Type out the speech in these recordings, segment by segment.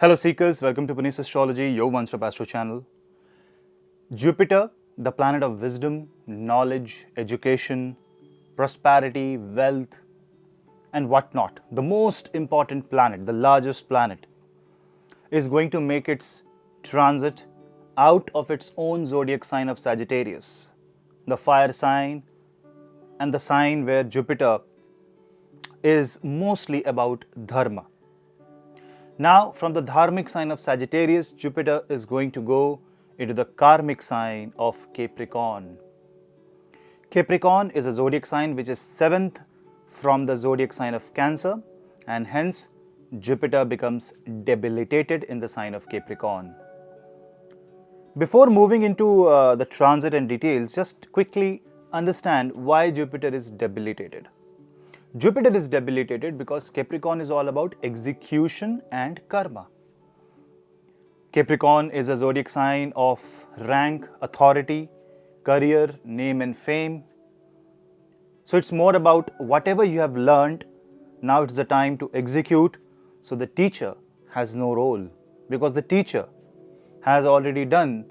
Hello Seekers, welcome to Punneit Astrology, your one-stop astro channel. Jupiter, the planet of wisdom, knowledge, education, prosperity, wealth, and whatnot, the most important planet, the largest planet, is going to make its transit out of its own zodiac sign of Sagittarius, the fire sign, and the sign where Jupiter is mostly about dharma. Now, from the dharmic sign of Sagittarius, Jupiter is going to go into the karmic sign of Capricorn. Capricorn is a zodiac sign which is 7th from the zodiac sign of Cancer, and hence Jupiter becomes debilitated in the sign of Capricorn. Before moving into the transit and details, just quickly understand why Jupiter is debilitated. Jupiter is debilitated because Capricorn is all about execution and karma. Capricorn is a zodiac sign of rank, authority, career, name and fame. So it's more about whatever you have learned, now it's the time to execute. So the teacher has no role because the teacher has already done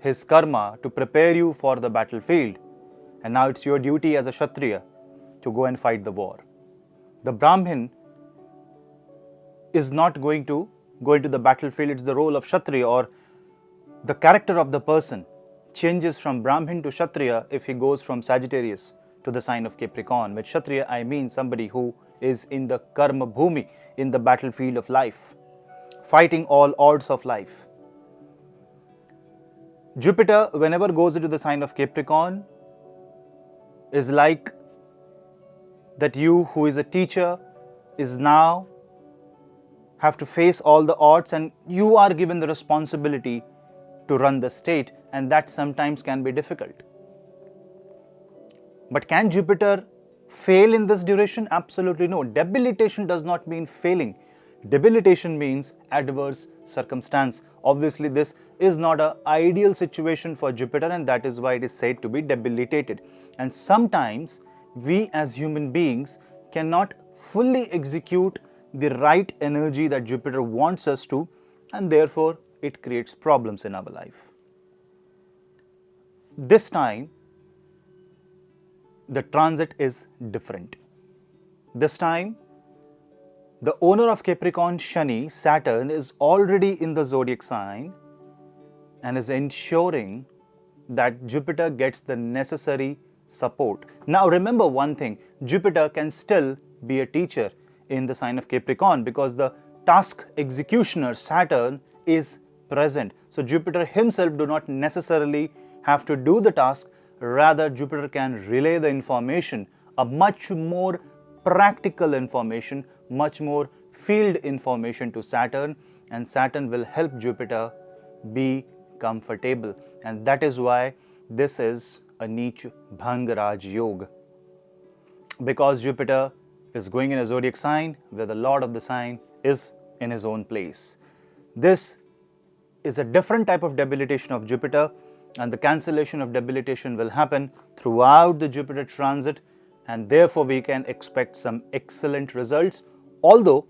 his karma to prepare you for the battlefield. And now it's your duty as a Kshatriya to go and fight the war. The Brahmin is not going to go into the battlefield. It's the role of Kshatriya, or the character of the person changes from Brahmin to Kshatriya if he goes from Sagittarius to the sign of Capricorn. With Kshatriya, I mean somebody who is in the karma bhumi, in the battlefield of life, fighting all odds of life. Jupiter, whenever goes into the sign of Capricorn, is like that you who is a teacher is now have to face all the odds, and you are given the responsibility to run the state, and that sometimes can be difficult. But can Jupiter fail in this duration? Absolutely no. Debilitation does not mean failing. Debilitation means adverse circumstance. Obviously, this is not an ideal situation for Jupiter, and that is why it is said to be debilitated. And sometimes we as human beings cannot fully execute the right energy that Jupiter wants us to, and therefore it creates problems in our life. This time, the transit is different. This time, the owner of Capricorn, Shani, Saturn, is already in the zodiac sign and is ensuring that Jupiter gets the necessary support. Now remember one thing, Jupiter can still be a teacher in the sign of Capricorn because the task executioner, Saturn, is present. So Jupiter himself do not necessarily have to do the task, rather Jupiter can relay the information, a much more practical information, much more field information to Saturn, and Saturn will help Jupiter be comfortable. And that is why this is a Neech Bhang Raj Yoga, because Jupiter is going in a zodiac sign where the lord of the sign is in his own place. This is a different type of debilitation of Jupiter, and the cancellation of debilitation will happen throughout the Jupiter transit, and therefore we can expect some excellent results, although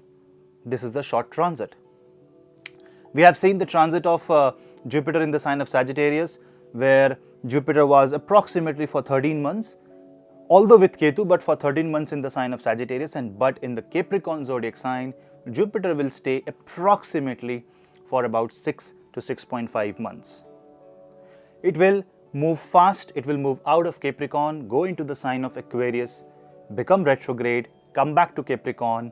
this is the short transit. We have seen the transit of Jupiter in the sign of Sagittarius, where Jupiter was approximately for 13 months, although with Ketu, but for 13 months in the sign of Sagittarius, and but in the Capricorn zodiac sign, Jupiter will stay approximately for about 6 to 6.5 months. It will move fast, it will move out of Capricorn, go into the sign of Aquarius, become retrograde, come back to Capricorn,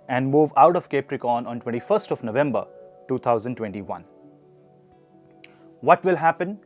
and move out of Capricorn on 21st of November 2021. What will happen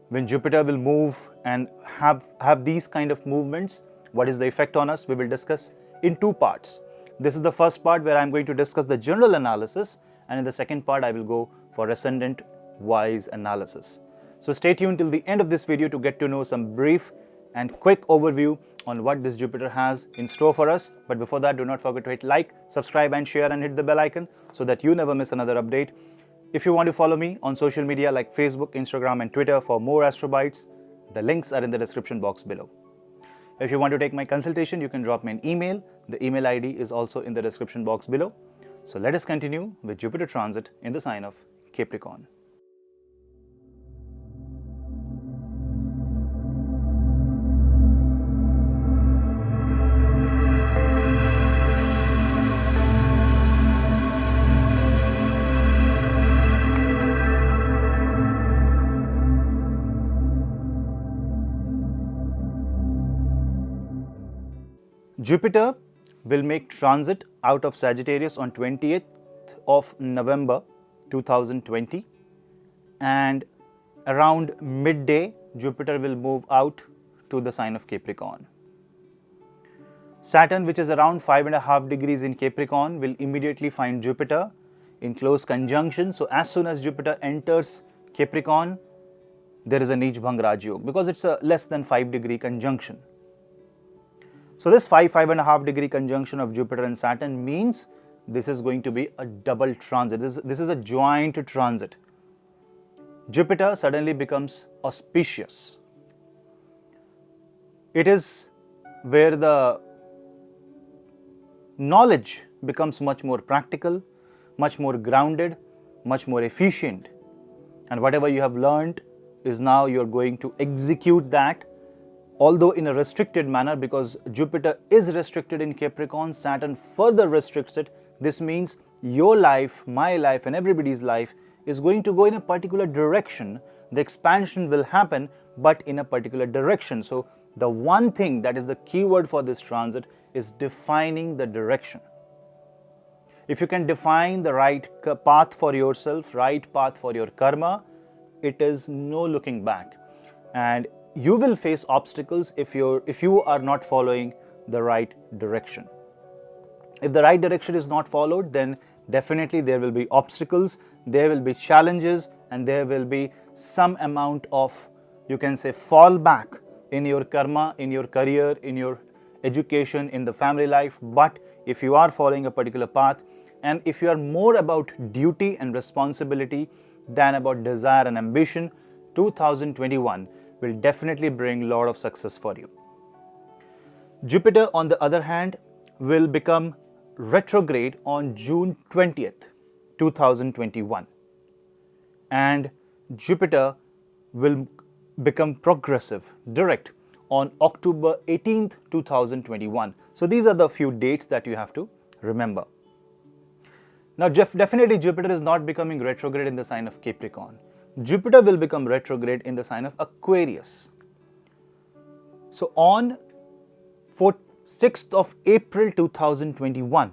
when Jupiter will move and have these kind of movements? What is the effect on us? We will discuss in two parts. This is the first part where I am going to discuss the general analysis, and in the second part I will go for ascendant wise analysis. So stay tuned till the end of this video to get to know some brief and quick overview on what this Jupiter has in store for us. But before that, do not forget to hit like, subscribe and share, and hit the bell icon so that you never miss another update. If you want to follow me on social media like Facebook, Instagram and Twitter for more astrobites, the links are in the description box below. If you want to take my consultation, you can drop me an email. The email ID is also in the description box below. So let us continue with Jupiter transit in the sign of Capricorn. Jupiter will make transit out of Sagittarius on 20th of November 2020, and around midday Jupiter will move out to the sign of Capricorn. Saturn, which is around 5.5 degrees in Capricorn, will immediately find Jupiter in close conjunction. So as soon as Jupiter enters Capricorn, there is a Neech Bhang Raj Yoga, because it's a less than 5 degree conjunction. So this 5.5 degree conjunction of Jupiter and Saturn means this is going to be a double transit. This is a joint transit. Jupiter suddenly becomes auspicious. It is where the knowledge becomes much more practical, much more grounded, much more efficient. And whatever you have learned is now you are going to execute that, although in a restricted manner, because Jupiter is restricted in Capricorn, Saturn further restricts it. This means your life, my life, and everybody's life is going to go in a particular direction. The expansion will happen, but in a particular direction. So the one thing that is the keyword for this transit is defining the direction. If you can define the right path for yourself, right path for your karma, it is no looking back. And you will face obstacles if you are not following the right direction. If the right direction is not followed, then definitely there will be obstacles, there will be challenges, and there will be some amount of, you can say, fallback in your karma, in your career, in your education, in the family life. But if you are following a particular path, and if you are more about duty and responsibility than about desire and ambition, 2021 will definitely bring a lot of success for you. Jupiter, on the other hand, will become retrograde on June 20th, 2021. And Jupiter will become progressive, direct, on October 18th, 2021. So these are the few dates that you have to remember. Now, definitely Jupiter is not becoming retrograde in the sign of Capricorn. Jupiter will become retrograde in the sign of Aquarius. So on 6th of April 2021,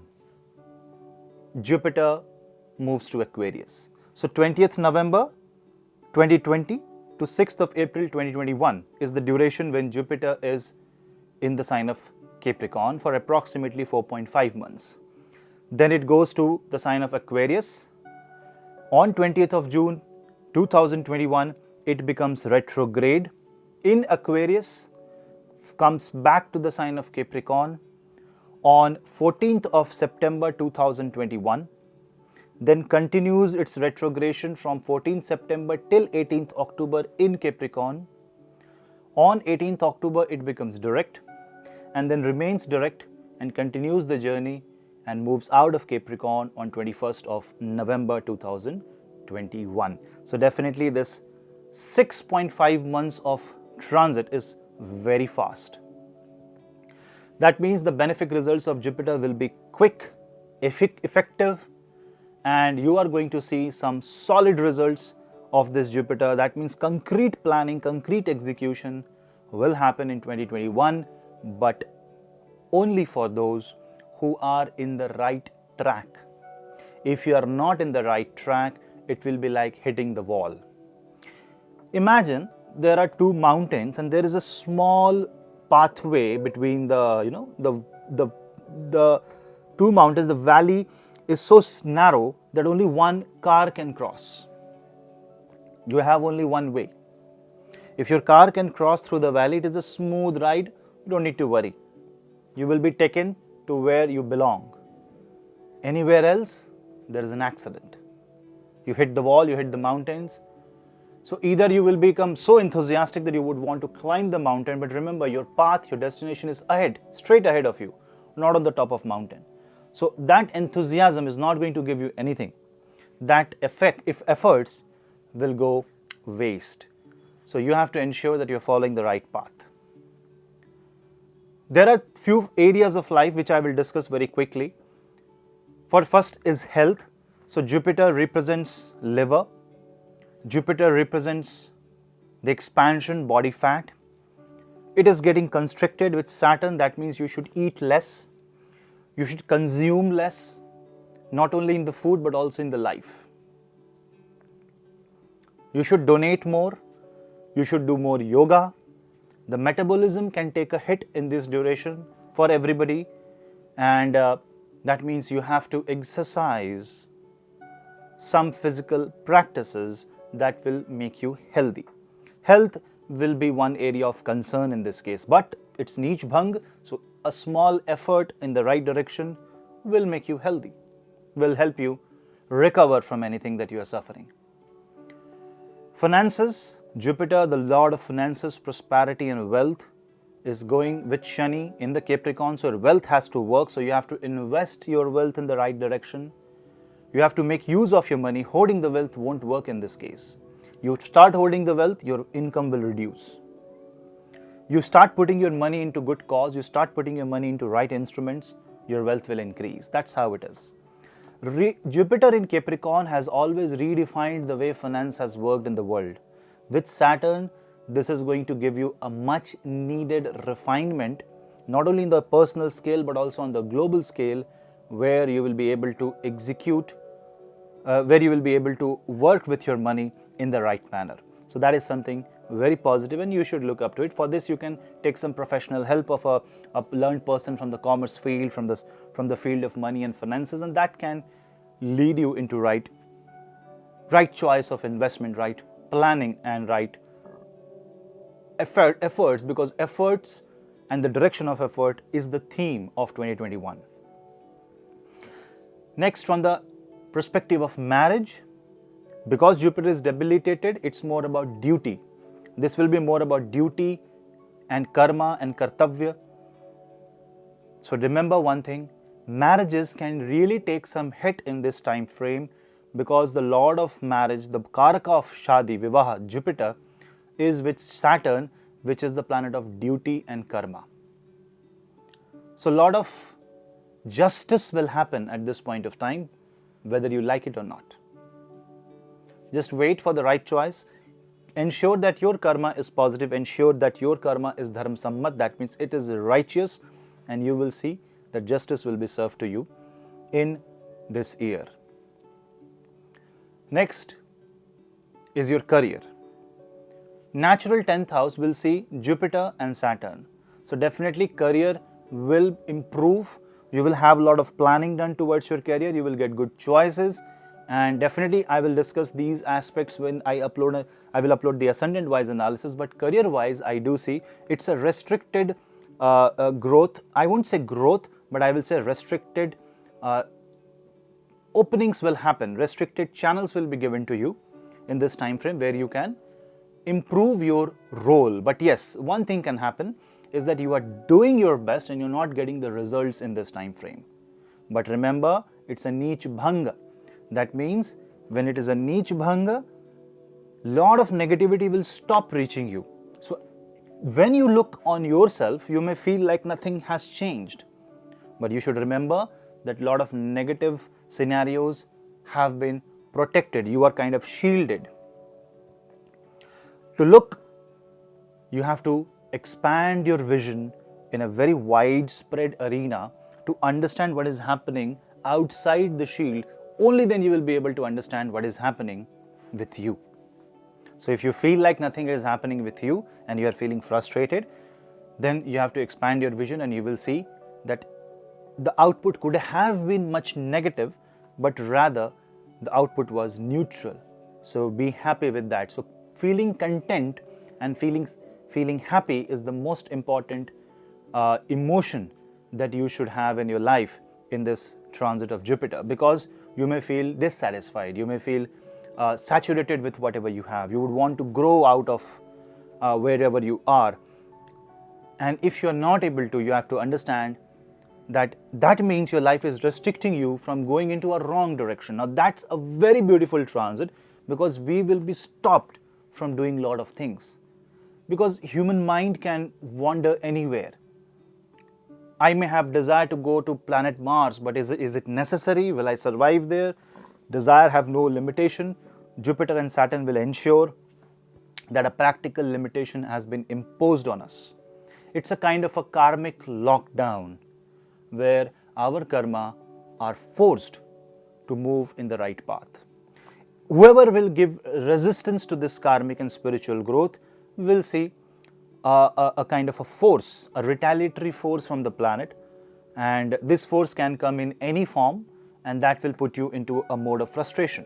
Jupiter moves to Aquarius. So 20th November 2020 to 6th of April 2021 is the duration when Jupiter is in the sign of Capricorn for approximately 4.5 months. Then it goes to the sign of Aquarius. On 20th of June 2021, it becomes retrograde in Aquarius, comes back to the sign of Capricorn on 14th of September 2021, then continues its retrogression from 14th September till 18th October in Capricorn. On 18th October, it becomes direct and then remains direct and continues the journey and moves out of Capricorn on 21st of November 2021. So definitely this 6.5 months of transit is very fast. That means the benefic results of Jupiter will be quick, effective, and you are going to see some solid results of this Jupiter. That means concrete planning, concrete execution will happen in 2021, but only for those who are in the right track. If you are not in the right track, it will be like hitting the wall. Imagine there are two mountains and there is a small pathway between the two mountains. The valley is so narrow that only one car can cross. You have only one way. If your car can cross through the valley, it is a smooth ride. You don't need to worry. You will be taken to where you belong. Anywhere else, there is an accident. You hit the wall, you hit the mountains. So either you will become so enthusiastic that you would want to climb the mountain, but remember your path, your destination is ahead, straight ahead of you, not on the top of mountain. So that enthusiasm is not going to give you anything. That effect, if efforts, will go waste. So you have to ensure that you're following the right path. There are few areas of life which I will discuss very quickly. For first is health. So Jupiter represents liver. Jupiter represents the expansion, body fat. It is getting constricted with Saturn. That means you should eat less. You should consume less, not only in the food but also in the life. You should donate more. You should do more yoga. The metabolism can take a hit in this duration for everybody, and that means you have to exercise some physical practices that will make you healthy. Health will be one area of concern in this case, but it's Neech Bhang, so a small effort in the right direction will make you healthy, will help you recover from anything that you are suffering. Finances, Jupiter, the Lord of finances, prosperity and wealth, is going with Shani in the Capricorn, so wealth has to work, so you have to invest your wealth in the right direction. You have to make use of your money. Hoarding the wealth won't work in this case. You start holding the wealth, your income will reduce. You start putting your money into good cause, you start putting your money into right instruments, your wealth will increase. That's how it is. Jupiter in Capricorn has always redefined the way finance has worked in the world. With Saturn, this is going to give you a much needed refinement, not only in the personal scale but also on the global scale, where you will be able to execute, where you will be able to work with your money in the right manner. So that is something very positive and you should look up to it. For this, you can take some professional help of a learned person from the commerce field, from the field of money and finances, and that can lead you into right choice of investment, right planning and right efforts, because efforts and the direction of effort is the theme of 2021. Next, from the perspective of marriage, because Jupiter is debilitated, it's more about duty. This will be more about duty and karma and kartavya. So remember one thing, marriages can really take some hit in this time frame, because the Lord of marriage, the Karaka of Shadi, Vivaha, Jupiter, is with Saturn, which is the planet of duty and karma. So a lot of justice will happen at this point of time, whether you like it or not. Just wait for the right choice. Ensure that your karma is positive. Ensure that your karma is dharma sammat. That means it is righteous, and you will see that justice will be served to you in this year. Next is your career. Natural 10th house will see Jupiter and Saturn. So definitely career will improve. You will have a lot of planning done towards your career. You will get good choices, and definitely I will discuss these aspects when I will upload the ascendant wise analysis. But career wise, I do see it's a restricted growth. I won't say growth, but I will say restricted openings will happen. Restricted channels will be given to you in this time frame where you can improve your role. But yes, one thing can happen is that you are doing your best and you're not getting the results in this time frame. But remember, it's a Neech Bhanga. That means when it is a Neech Bhanga, lot of negativity will stop reaching you. So when you look on yourself, you may feel like nothing has changed. But you should remember that a lot of negative scenarios have been protected. You are kind of shielded. To look, you have to expand your vision in a very widespread arena to understand what is happening outside the shield. Only then you will be able to understand what is happening with you. So if you feel like nothing is happening with you and you are feeling frustrated, then you have to expand your vision and you will see that the output could have been much negative, but rather the output was neutral. So be happy with that. So feeling content and feeling happy is the most important emotion that you should have in your life in this transit of Jupiter, because you may feel dissatisfied, you may feel saturated with whatever you have. You would want to grow out of wherever you are. And if you're not able to, you have to understand that means your life is restricting you from going into a wrong direction. Now that's a very beautiful transit, because we will be stopped from doing a lot of things, because human mind can wander anywhere. I may have desire to go to planet Mars, but is it necessary? Will I survive there? Desire have no limitation. Jupiter and Saturn will ensure that a practical limitation has been imposed on us. It's a kind of a karmic lockdown where our karma are forced to move in the right path. Whoever will give resistance to this karmic and spiritual growth will see a kind of a force, a retaliatory force from the planet, and this force can come in any form, and that will put you into a mode of frustration,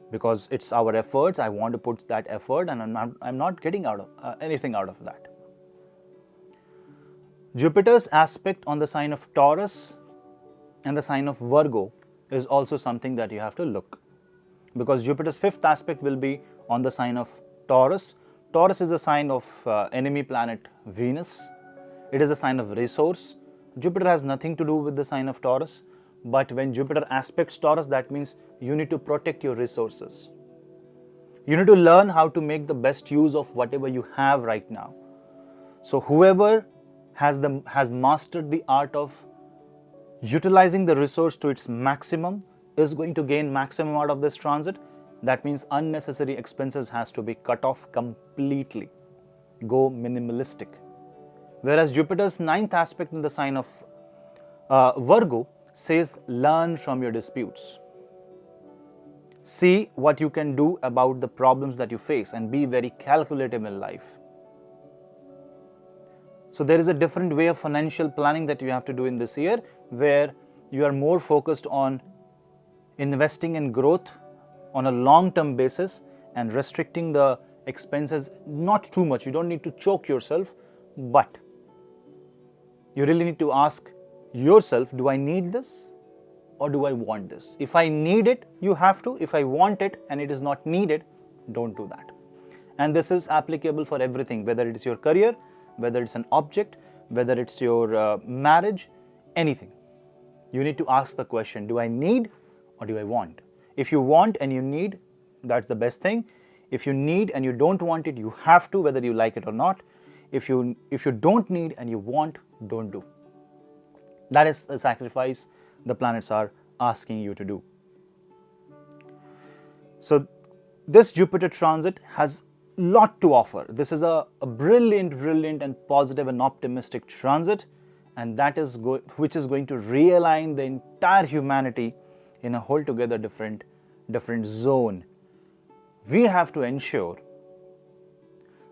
because it's our efforts. I want to put that effort, and I'm not getting anything out of that. Jupiter's aspect on the sign of Taurus and the sign of Virgo is also something that you have to look, because Jupiter's fifth aspect will be on the sign of Taurus. Taurus is a sign of enemy planet Venus. It is a sign of resource. Jupiter has nothing to do with the sign of Taurus, but when Jupiter aspects Taurus, that means you need to protect your resources. You need to learn how to make the best use of whatever you have right now. So whoever has mastered the art of utilizing the resource to its maximum is going to gain maximum out of this transit. That means unnecessary expenses has to be cut off completely. Go minimalistic. Whereas Jupiter's ninth aspect in the sign of Virgo says learn from your disputes. See what you can do about the problems that you face and be very calculative in life. So there is a different way of financial planning that you have to do in this year, where you are more focused on investing in growth on a long-term basis and restricting the expenses not too much. You don't need to choke yourself, but you really need to ask yourself, do I need this or do I want this? If I need it, you have to. If I want it and it is not needed, don't do that. And this is applicable for everything, whether it is your career, whether it's an object, whether it's your marriage, anything. You need to ask the question, do I need or do I want? If you want and you need, that's the best thing. If you need and you don't want it, you have to, whether you like it or not. If you don't need and you want, don't do. That is the sacrifice the planets are asking you to do. So this Jupiter transit has a lot to offer. This is a brilliant and positive and optimistic transit, and that is which is going to realign the entire humanity in a altogether different zone. We have to ensure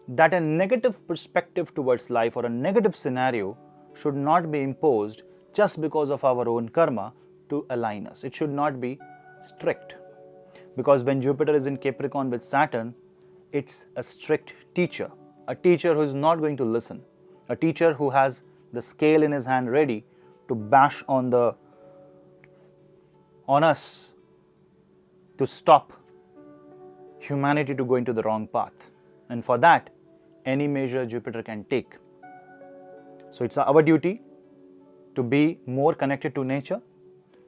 that a negative perspective towards life or a negative scenario should not be imposed just because of our own karma to align us. It should not be strict, because when Jupiter is in Capricorn with Saturn, it's a strict teacher, a teacher who is not going to listen, a teacher who has the scale in his hand ready to bash on us to stop humanity to go into the wrong path. And for that, any measure Jupiter can take. So it's our duty to be more connected to nature,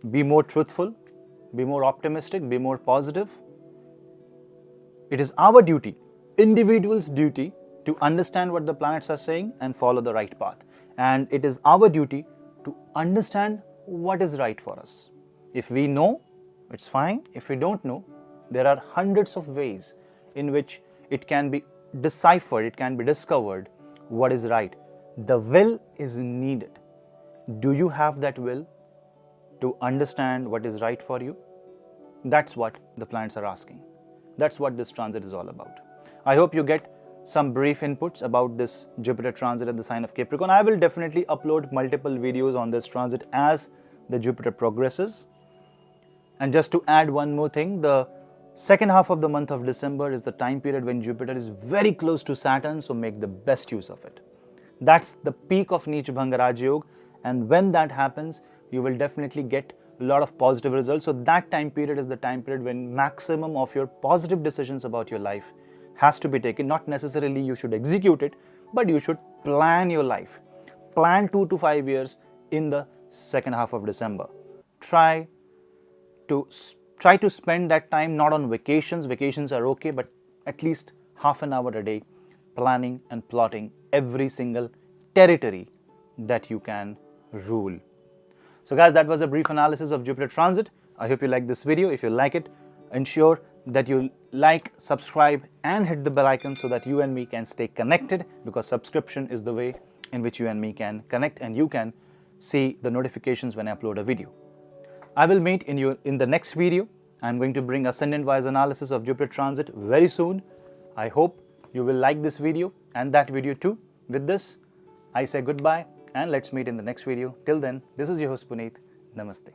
be more truthful, be more optimistic, be more positive. It is our duty, individual's duty, to understand what the planets are saying and follow the right path. And it is our duty to understand what is right for us. If we know, it's fine. If we don't know, there are hundreds of ways in which it can be deciphered, it can be discovered what is right. The will is needed. Do you have that will to understand what is right for you? That's what the planets are asking. That's what this transit is all about. I hope you get some brief inputs about this Jupiter transit at the sign of Capricorn. I will definitely upload multiple videos on this transit as the Jupiter progresses. And just to add one more thing, the second half of the month of December is the time period when Jupiter is very close to Saturn, so make the best use of it. That's the peak of Neech Bhang Raj Yoga, and when that happens, you will definitely get a lot of positive results. So that time period is the time period when maximum of your positive decisions about your life has to be taken. Not necessarily you should execute it, but you should plan your life. Plan 2 to 5 years in the second half of December. Try to spend that time not on vacations. Vacations are okay, but at least half an hour a day planning and plotting every single territory that you can rule. So guys, that was a brief analysis of Jupiter transit. I hope you like this video. If you like it, ensure that you like, subscribe and hit the bell icon so that you and me can stay connected, because subscription is the way in which you and me can connect and you can see the notifications when I upload a video. I will meet in the next video. I'm going to bring ascendant wise analysis of Jupiter transit very soon. I hope you will like this video and that video too. With this, I say goodbye and let's meet in the next video. Till then, this is your host Punneit. Namaste.